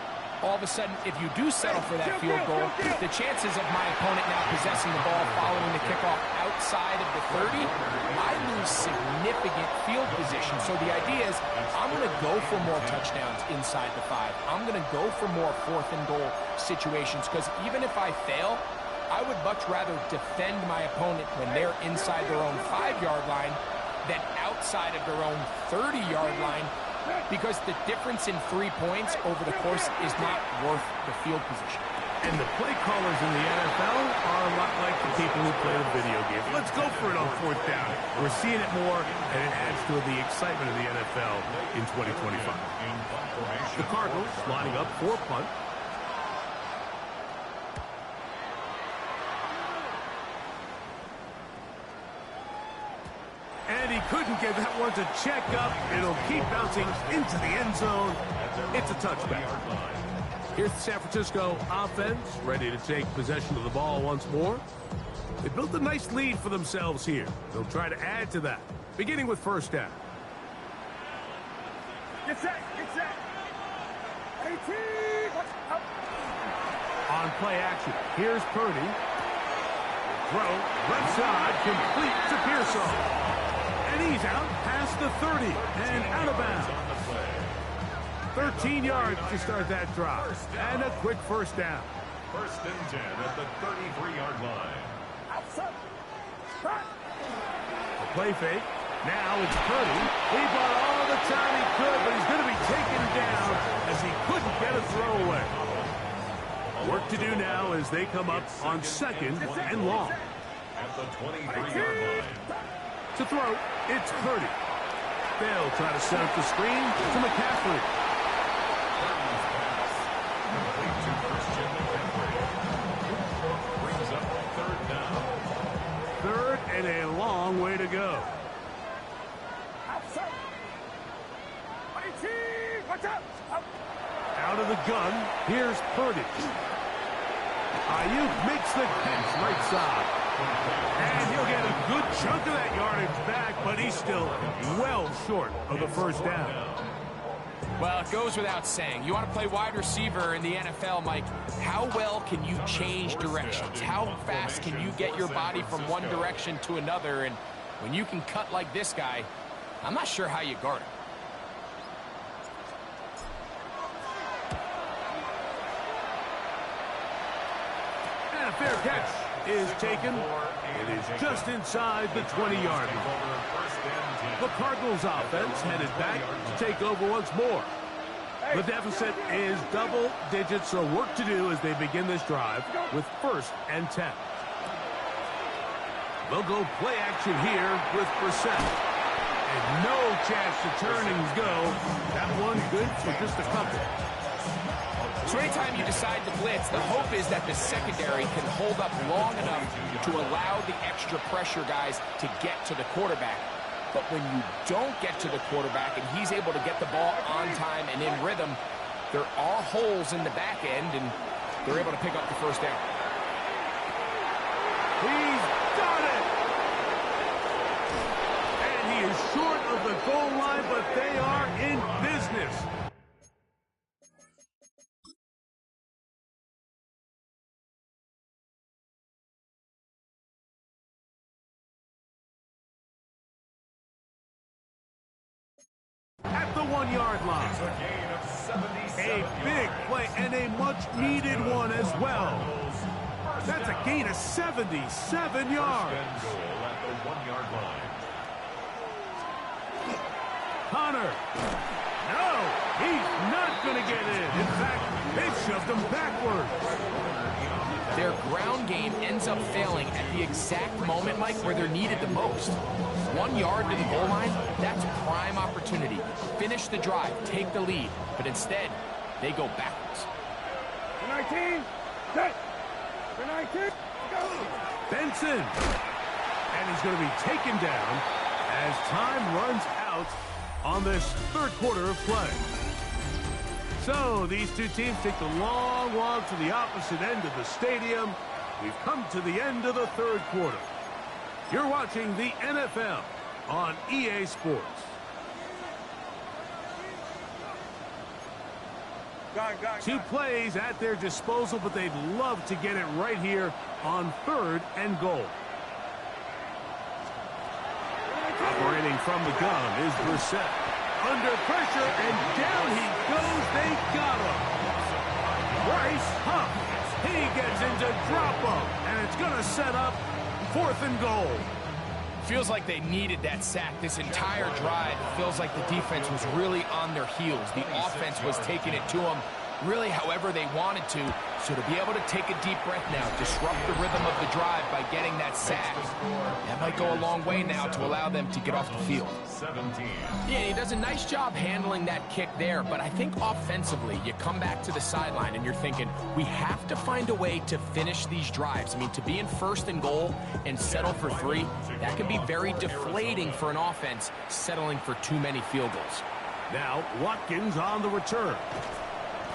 Speaker 3: all of a sudden, if you do settle for that field goal, the chances of my opponent now possessing the ball following the kickoff outside of the 30, I lose significant field position. So the idea is I'm going to go for more touchdowns inside the 5. I'm going to go for more 4th and goal situations, because even if I fail, I would much rather defend my opponent when they're inside their own 5-yard line than outside of their own 30-yard line, because the difference in 3 points over the course is not worth the field position.
Speaker 1: And the play callers in the NFL are a lot like the people who play the video games. Let's go for it on 4th down. We're seeing it more, and it adds to the excitement of the NFL in 2025. The Cardinals lining up for punt. And he couldn't get that one to check up. It'll keep bouncing into the end zone. It's a touchback. Here's the San Francisco offense, ready to take possession of the ball once more. They built a nice lead for themselves here. They'll try to add to that, beginning with 1st down.
Speaker 4: Get set, get set. 18, up.
Speaker 1: On play action, here's Purdy. Throw, left side, complete to Pearson. And he's out past the 30 and out of bounds. 13 yards to start that drive. And a quick 1st down.
Speaker 2: 1st and 10 at the 33-yard line.
Speaker 1: A play fake. Now it's Purdy. He bought all the time he could, but he's going to be taken down as he couldn't get a throwaway. Work to do now as they come up on 2nd and long.
Speaker 2: At the 23-yard line.
Speaker 1: To throw, it's Purdy. They'll try to set up the screen to McCaffrey.
Speaker 2: Purdy's pass. Complete to Christian McCaffrey. Brings up 3rd down.
Speaker 1: 3rd and a long way to go.
Speaker 4: Outside. 18, watch out. Up.
Speaker 1: Out of the gun, here's Purdy. Ayuk makes the catch right side. And he'll get a good chunk of that yardage back, but he's still well short of the 1st down.
Speaker 3: Well, it goes without saying. You want to play wide receiver in the NFL, Mike, how well can you change directions? How fast can you get your body from one direction to another? And when you can cut like this guy, I'm not sure how you guard him.
Speaker 1: And a fair catch is taken. It is just inside the 20-yard line. The Cardinals offense headed back to take over once more. The deficit is double digits, so work to do as they begin this drive with 1st and 10. They'll go play action here with Brissett. And no chance to turn and go. That one good for just a couple.
Speaker 3: So anytime you decide to blitz, the hope is that the secondary can hold up long enough to allow the extra pressure guys to get to the quarterback. But when you don't get to the quarterback and he's able to get the ball on time and in rhythm, there are holes in the back end, and they're able to pick up the first down.
Speaker 1: He's got it! And he is short of the goal line, but they are in business. At the 1-yard line.
Speaker 2: It's a gain of 77
Speaker 1: A big play and a much-needed one as well. That's a gain of 77 yards.
Speaker 2: First and goal at the 1-yard line.
Speaker 1: Connor. No, he's not going to get in. In fact, they've shoved him backwards.
Speaker 3: Their ground game ends up failing at the exact moment, Mike, where they're needed the most. 1 yard to the goal line, that's prime opportunity. Finish the drive, take the lead, but instead, they go backwards.
Speaker 4: 19, set. 19, go.
Speaker 1: Benson. And he's going to be taken down as time runs out on this third quarter of play. So these two teams take the long walk to the opposite end of the stadium. We've come to the end of the third quarter. You're watching the NFL on EA Sports. Two plays at their disposal, but they'd love to get it right here on 3rd and goal. Operating from the gun is Brissett. Under pressure, and down he goes. They got him. Bryce Huff. He gets into drop-up, and it's going to set up 4th and goal.
Speaker 3: Feels like they needed that sack this entire drive. It feels like the defense was really on their heels. The offense was taking it to them really however they wanted to. So to be able to take a deep breath now, disrupt the rhythm of the drive by getting that sack, that might go a long way now to allow them to get off the field.
Speaker 2: 17.
Speaker 3: Yeah, he does a nice job handling that kick there, but I think offensively, you come back to the sideline and you're thinking, we have to find a way to finish these drives. I mean, to be in 1st and goal and settle for 3, that can be very deflating for an offense settling for too many field goals.
Speaker 1: Now, Watkins on the return.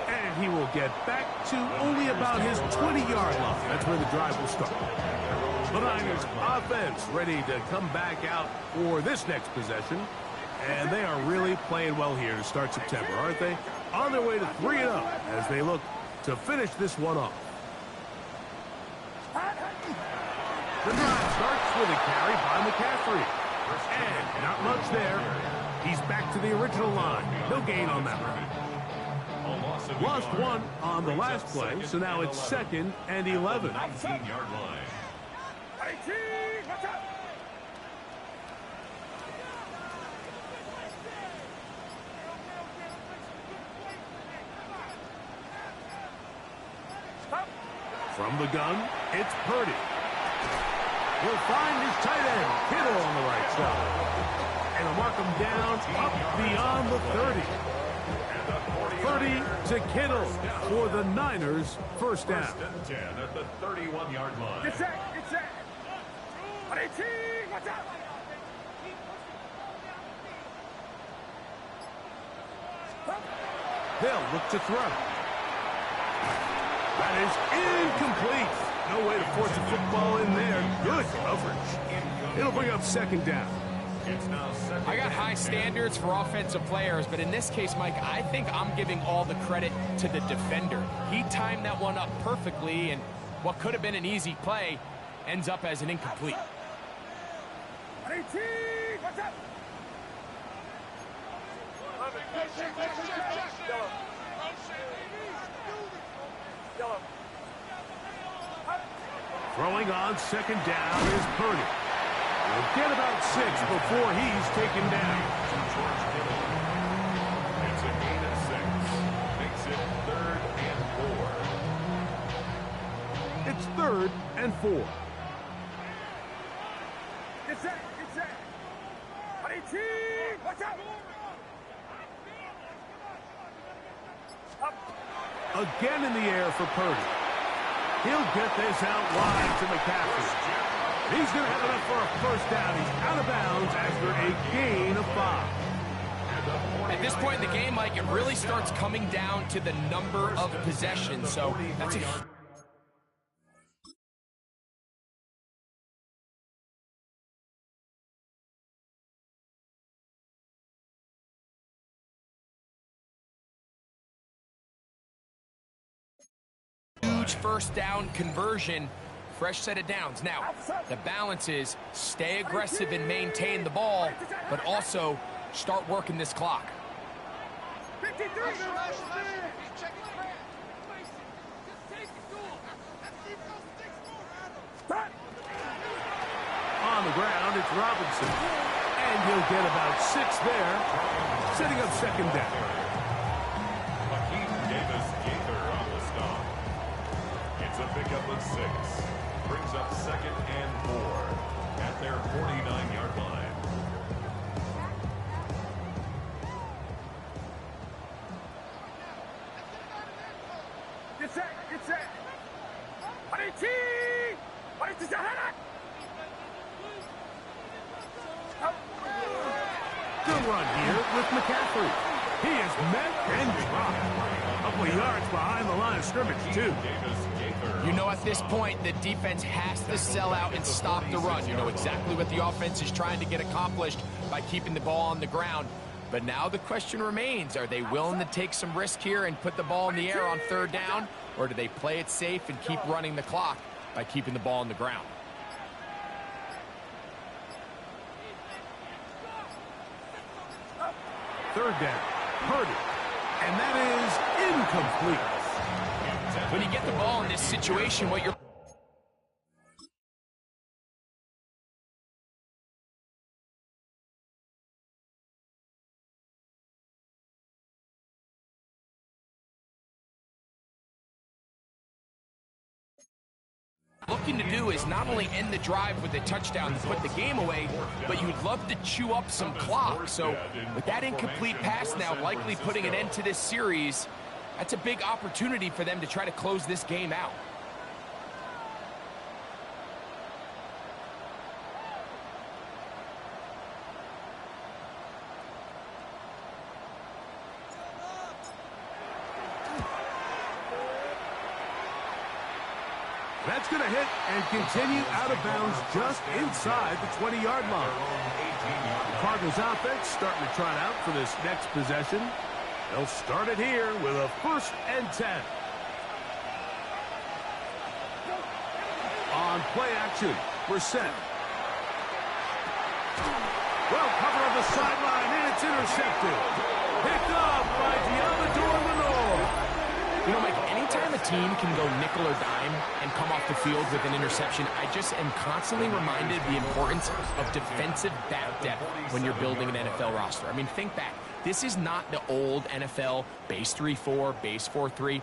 Speaker 1: And he will get back to only about his 20-yard line. That's where the drive will start. The Niners offense ready to come back out for this next possession. And they are really playing well here to start September, aren't they? On their way to 3-0 as they look to finish this one off. The drive starts with a carry by McCaffrey. And not much there. He's back to the original line. No gain on that one. Lost one on the last play, so now it's 2nd and 11.
Speaker 2: 19-yard line.
Speaker 4: 18, watch out.
Speaker 1: From the gun, it's Purdy. He'll find his tight end, Kittle on the right side. And he'll mark him down up beyond the 30. 30 to Kittle for the Niners, first down.
Speaker 2: 1st and 10 at the 31-yard line.
Speaker 4: Get set, get set. 18, watch out.
Speaker 1: They'll look to throw. That is incomplete. No way to force a football in there. Good coverage. It'll bring up 2nd down.
Speaker 2: It's now 2nd.
Speaker 3: I got high standards for offensive players, but in this case, Mike, I think I'm giving all the credit to the defender. He timed that one up perfectly, and what could have been an easy play ends up as an incomplete.
Speaker 4: 18, watch out.
Speaker 1: Throwing on 2nd down is Purdy. He'll get about 6 before he's taken down.
Speaker 2: It's a gain of 6. Makes it 3rd and 4.
Speaker 1: It's 3rd and 4.
Speaker 4: Watch out!
Speaker 1: Again in the air for Purdy. He'll get this out wide to McCaffrey. He's going to have enough for a first down. He's out of bounds after a gain of 5.
Speaker 3: At this point in the game, Mike, it really starts coming down to the number of possessions. So that's a huge first down conversion. Fresh set of downs. Now, the balance is stay aggressive and maintain the ball, but also start working this clock.
Speaker 4: 53.
Speaker 1: On the ground, it's Robinson. And he'll get about 6 there, setting up second down.
Speaker 2: On the stop. It's a pickup of 6. Brings up 2nd and 4 at their 49-yard line.
Speaker 4: Get set.
Speaker 1: Good run here with McCaffrey. He is met and dropped. A couple of yards behind the line of scrimmage, too.
Speaker 3: You know, at this point, the defense has to sell out and stop the run. You know exactly what the offense is trying to get accomplished by keeping the ball on the ground. But now the question remains, are they willing to take some risk here and put the ball in the air on third down? Or do they play it safe and keep running the clock by keeping the ball on the ground?
Speaker 1: Third down, Purdy. And that is incomplete.
Speaker 3: When you get the ball in this situation, what you're looking to do is not only end the drive with a touchdown to put the game away, but you'd love to chew up some clock. So with that incomplete pass now likely putting an end to this series, that's a big opportunity for them to try to close this game out.
Speaker 1: That's going to hit and continue out of bounds just inside the 20-yard line. The Cardinals offense starting to trot out for this next possession. They'll start it here with a 1st and 10. On play action, we're set. Well, cover on the sideline, and it's intercepted. Picked up by Diamador Lenore.
Speaker 3: You know, Mike, anytime a team can go nickel or dime and come off the field with an interception, I just am constantly reminded of the importance of defensive back depth when you're building an NFL roster. I mean, think back. This is not the old NFL base 3-4, base 4-3.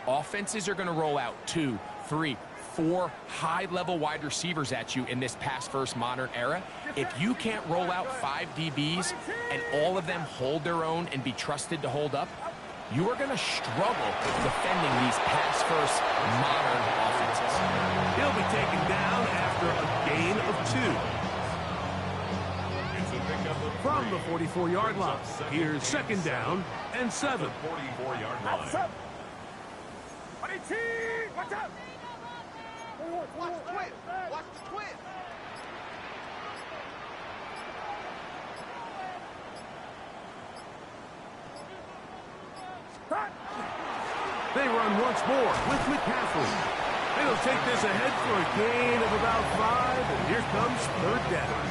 Speaker 3: Offenses are going to roll out 2, 3, 4 high-level wide receivers at you in this pass-first modern era. If you can't roll out 5 DBs and all of them hold their own and be trusted to hold up, you are going to struggle defending these pass-first modern offenses.
Speaker 1: He'll be taken down after a gain of 2. From the 44-yard line, here's 2nd down and 7.
Speaker 2: 44-yard line.
Speaker 4: Watch out!
Speaker 5: Watch the twin! Watch the twin!
Speaker 1: They run once more with McCaffrey. And he'll take this ahead for a gain of about 5, and here comes 3rd down.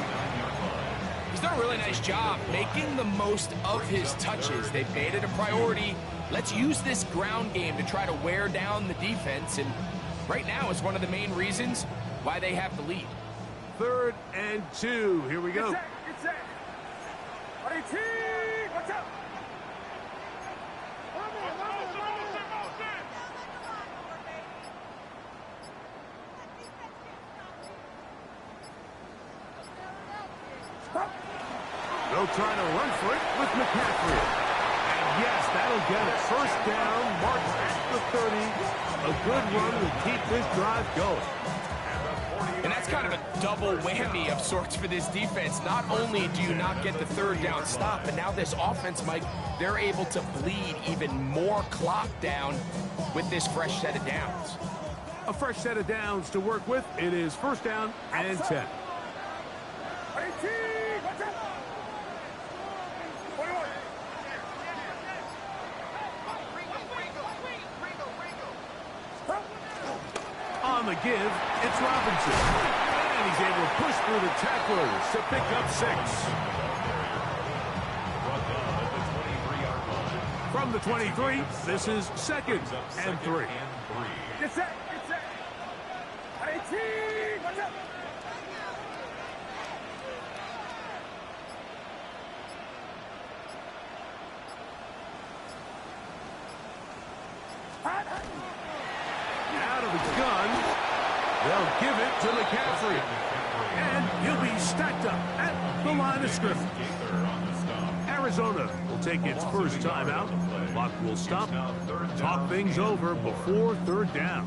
Speaker 3: He's done a really nice job making the most of his touches. They've made it a priority. Let's use this ground game to try to wear down the defense, and right now is one of the main reasons why they have the lead.
Speaker 1: 3rd and 2. Here we go.
Speaker 4: Get set! Watch out!
Speaker 1: They'll try to run for it with McCaffrey. And yes, that'll get it. First down, marks at the 30. A good run will keep this drive going.
Speaker 3: And that's kind of a double whammy of sorts for this defense. Not only do you not get the third down stop, but now this offense, Mike, they're able to bleed even more clock down with this fresh set of downs.
Speaker 1: A fresh set of downs to work with. It is first down and 10.
Speaker 4: 18, watch out. 21.
Speaker 1: On the give, it's Robinson. And he's able to push through the tacklers to pick up 6. From the 23, this is second and 3.
Speaker 4: Get set, get set. 18, watch out.
Speaker 1: Out of the gun, they'll give it to McCaffrey. And he'll be stacked up at the line of scrimmage. Arizona will take its first timeout. Clock will stop. Talk things over before third down.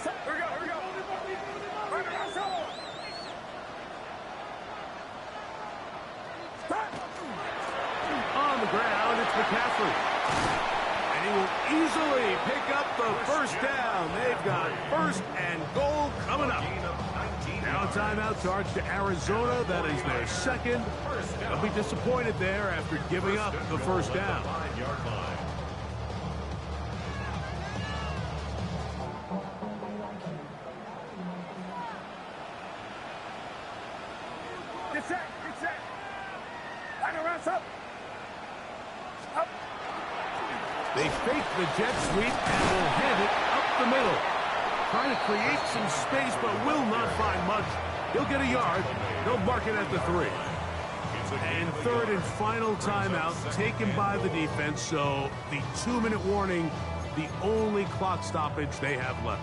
Speaker 4: Here we go, here we go. Right around, so. Stop.
Speaker 1: On the ground, it's McCaffrey. And he will easily pick up the first down. They've got first and goal coming up. Now a timeout charge to Arizona. That is their second. They'll be disappointed there after giving up the first down.
Speaker 4: Get set, get set. Right around, so. Up.
Speaker 1: They fake the jet sweep and will hand it up the middle. Trying to create some space, but will not find much. He'll get a yard. They'll mark it at the 3. And third and final timeout taken by the defense, so the 2-minute warning, the only clock stoppage they have left.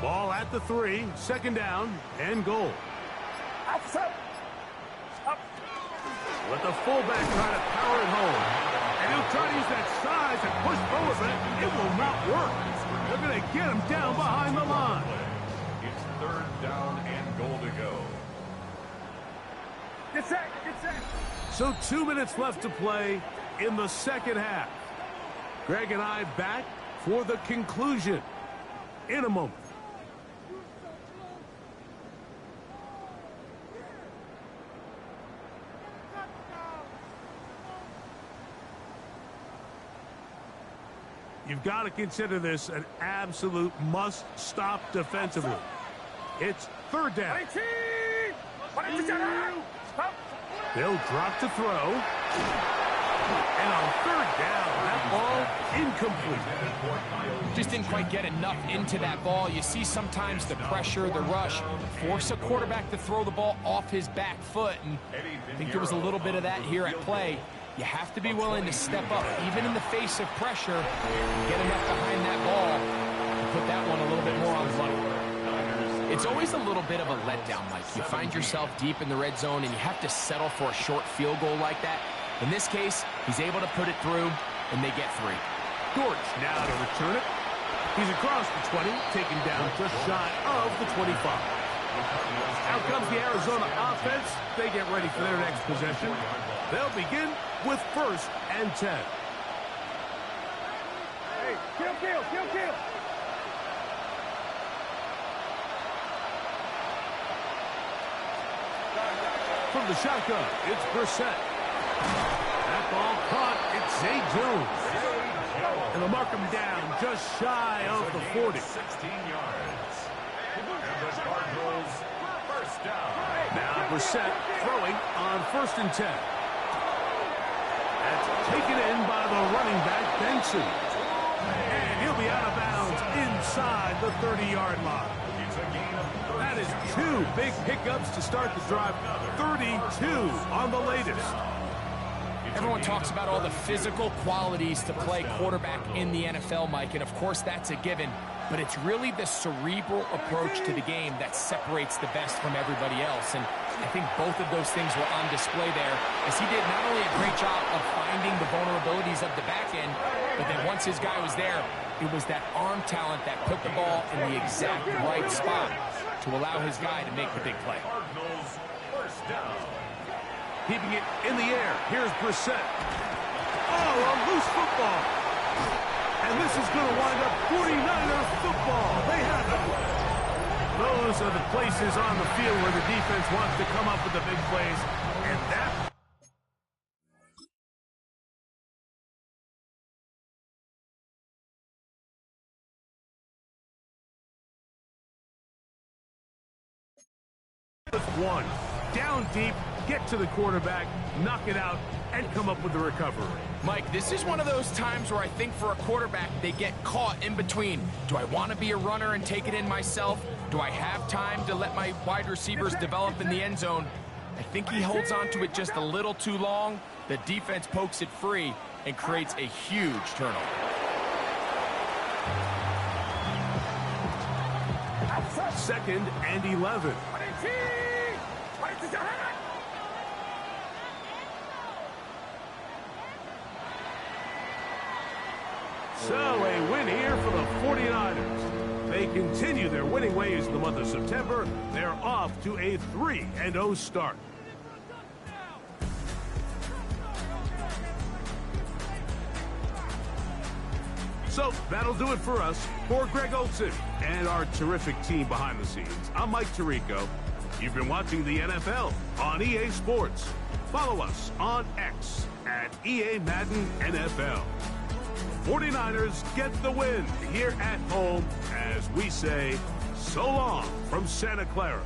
Speaker 1: Ball at the 3, second down and goal.
Speaker 4: Outside. Up.
Speaker 1: Let the fullback try to power it home. And he'll try to use that size and push forward, but it will not work. They're going to get him down behind the line.
Speaker 2: It's third down and goal to go.
Speaker 4: Get set, get set.
Speaker 1: So 2 minutes left to play in the second half. Greg and I back for the conclusion in a moment. You've got to consider this an absolute must-stop defensively. It's third down.
Speaker 4: 18. Up.
Speaker 1: They'll drop to throw. And on third down, that ball incomplete.
Speaker 3: Just didn't quite get enough into that ball. You see sometimes the pressure, the rush, force a quarterback to throw the ball off his back foot. And I think there was a little bit of that here at play. You have to be willing to step up, even in the face of pressure, get enough behind that ball, and put that one a little bit more on the money. It's always a little bit of a letdown, Mike. You find yourself deep in the red zone, and you have to settle for a short field goal like that. In this case, he's able to put it through, and they get 3.
Speaker 1: Dortch now to return it. He's across the 20, taken down just shy of the 25. Out comes the Arizona offense. They get ready for their next possession. They'll begin with first and 10.
Speaker 4: Hey, kill.
Speaker 1: From the shotgun, it's Brissett. That ball caught. It's Zay Jones. And they'll mark him down just shy of the 40.
Speaker 2: 16 yards. And the Cardinals first first down.
Speaker 1: Now Brissett throwing on 1st and 10. That's taken in by the running back, Benson. And he'll be out of bounds inside the 30-yard line.
Speaker 2: It's a gain of 30.
Speaker 1: That is 2 big pickups to start the drive. 32 on the latest.
Speaker 3: Everyone talks about all the physical qualities to play quarterback in the NFL, Mike, and of course that's a given, but it's really the cerebral approach to the game that separates the best from everybody else, and I think both of those things were on display there, as he did not only a great job of finding the vulnerabilities of the back end, but then once his guy was there, it was that arm talent that put the ball in the exact right spot to allow his guy to make the big play.
Speaker 2: Cardinals first down.
Speaker 1: Keeping it in the air. Here's Brissett. Oh, a loose football. And this is going to wind up 49er football. They have it. Those are the places on the field where the defense wants to come up with the big plays. And that... one. Down deep, get to the quarterback, knock it out, and come up with the recovery.
Speaker 3: Mike, this is one of those times where I think for a quarterback, they get caught in between. Do I want to be a runner and take it in myself? Do I have time to let my wide receivers develop in the end zone? I think he holds on to it just a little too long. The defense pokes it free and creates a huge turnover.
Speaker 1: Second and 11. So a win here for the 49ers. They continue their winning ways in the month of September. They're off to a 3-0 start. So that'll do it for us. For Greg Olsen and our terrific team behind the scenes, I'm Mike Tirico. You've been watching the NFL on EA Sports. Follow us on X at EA Madden NFL. 49ers get the win here at home as we say so long from Santa Clara.